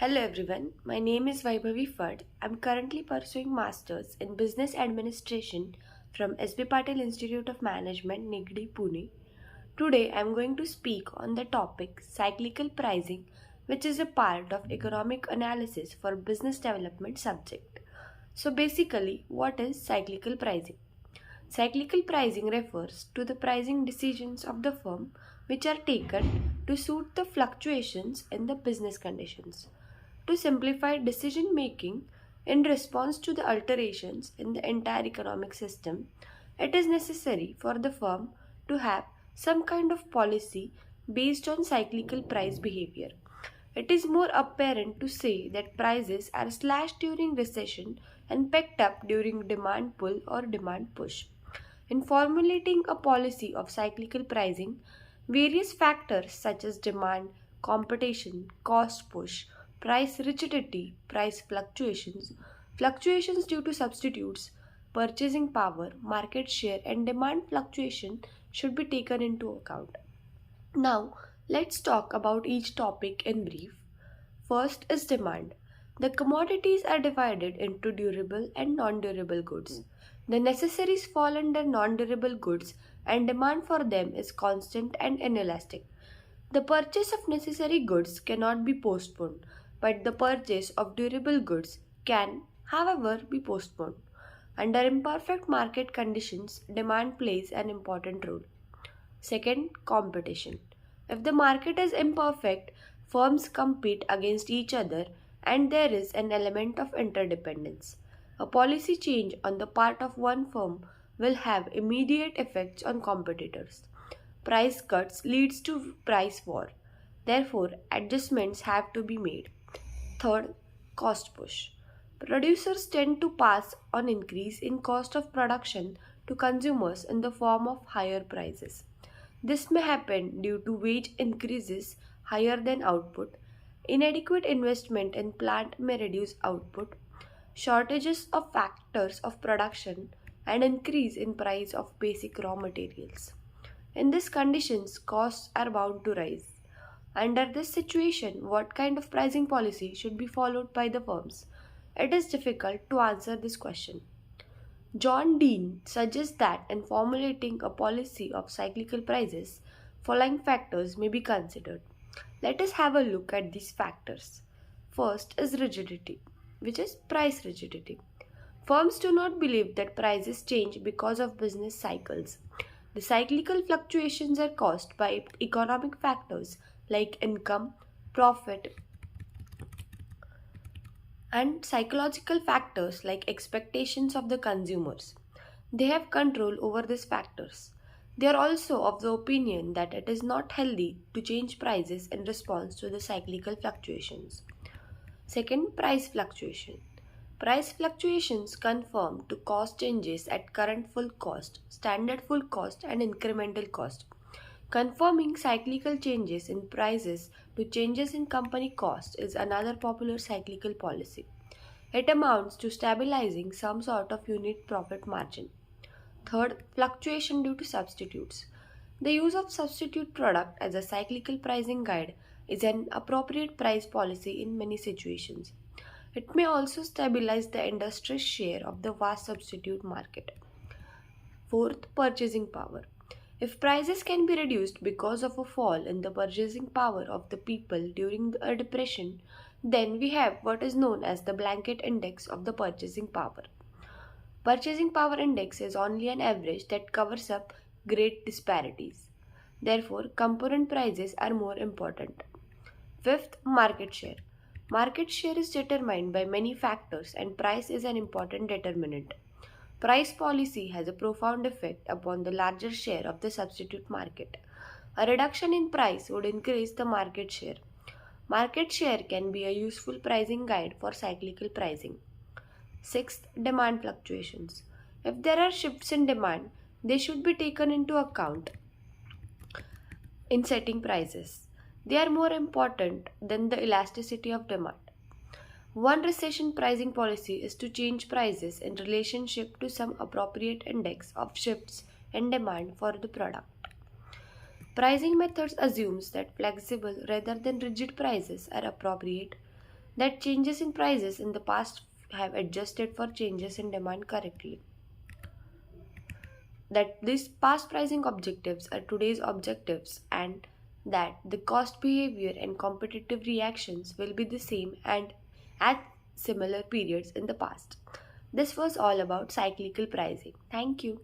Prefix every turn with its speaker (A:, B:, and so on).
A: Hello everyone, my name is Vaibhavi Fad. I'm currently pursuing Masters in Business Administration from SB Patil Institute of Management, Nigdi, Pune. Today I'm going to speak on the topic cyclical pricing, which is a part of economic analysis for business development subject. So basically, what is cyclical pricing? Cyclical pricing refers to the pricing decisions of the firm which are taken to suit the fluctuations in the business conditions. To simplify decision making in response to the alterations in the entire economic system, it is necessary for the firm to have some kind of policy based on cyclical price behavior. It is more apparent to say that prices are slashed during recession and picked up during demand pull or demand push. In formulating a policy of cyclical pricing, various factors such as demand, competition, cost push, price rigidity, price fluctuations, fluctuations due to substitutes, purchasing power, market share, and demand fluctuation should be taken into account. Now, let's talk about each topic in brief. First is demand. The commodities are divided into durable and non durable goods. The necessaries fall under non durable goods, and demand for them is constant and inelastic. The purchase of necessary goods cannot be postponed, but the purchase of durable goods can, however, be postponed. Under imperfect market conditions, demand plays an important role. Second, competition. If the market is imperfect, firms compete against each other and there is an element of interdependence. A policy change on the part of one firm will have immediate effects on competitors. Price cuts leads to price war. Therefore, adjustments have to be made. Third, cost push. Producers tend to pass on increase in cost of production to consumers in the form of higher prices. This may happen due to wage increases higher than output, inadequate investment in plant may reduce output, shortages of factors of production, and increase in price of basic raw materials. In these conditions, costs are bound to rise. Under this situation, what kind of pricing policy should be followed by the firms? It is difficult to answer this question. John Dean suggests that in formulating a policy of cyclical prices, following factors may be considered. Let us have a look at these factors. First is rigidity, which is price rigidity. Firms do not believe that prices change because of business cycles. The cyclical fluctuations are caused by economic factors like income, profit, and psychological factors like expectations of the consumers. They have control over these factors. They are also of the opinion that it is not healthy to change prices in response to the cyclical fluctuations. Second, price fluctuation. Price fluctuations conform to cost changes at current full cost, standard full cost, and incremental cost. Conforming cyclical changes in prices to changes in company cost is another popular cyclical policy. It amounts to stabilizing some sort of unit profit margin. Third, fluctuation due to substitutes. The use of substitute product as a cyclical pricing guide is an appropriate price policy in many situations. It may also stabilize the industry's share of the vast substitute market. Fourth, purchasing power. If prices can be reduced because of a fall in the purchasing power of the people during a depression, then we have what is known as the blanket index of the purchasing power. Purchasing power index is only an average that covers up great disparities. Therefore, component prices are more important. Fifth, market share. Market share is determined by many factors and price is an important determinant. Price policy has a profound effect upon the larger share of the substitute market. A reduction in price would increase the market share. Market share can be a useful pricing guide for cyclical pricing. Sixth, demand fluctuations. If there are shifts in demand, they should be taken into account in setting prices. They are more important than the elasticity of demand. One recession pricing policy is to change prices in relationship to some appropriate index of shifts in demand for the product. Pricing methods assumes that flexible rather than rigid prices are appropriate. that changes in prices in the past have adjusted for changes in demand correctly, that these past pricing objectives are today's objectives, and that the cost behavior and competitive reactions will be the same and at similar periods in the past. This was all about cyclical pricing. Thank you.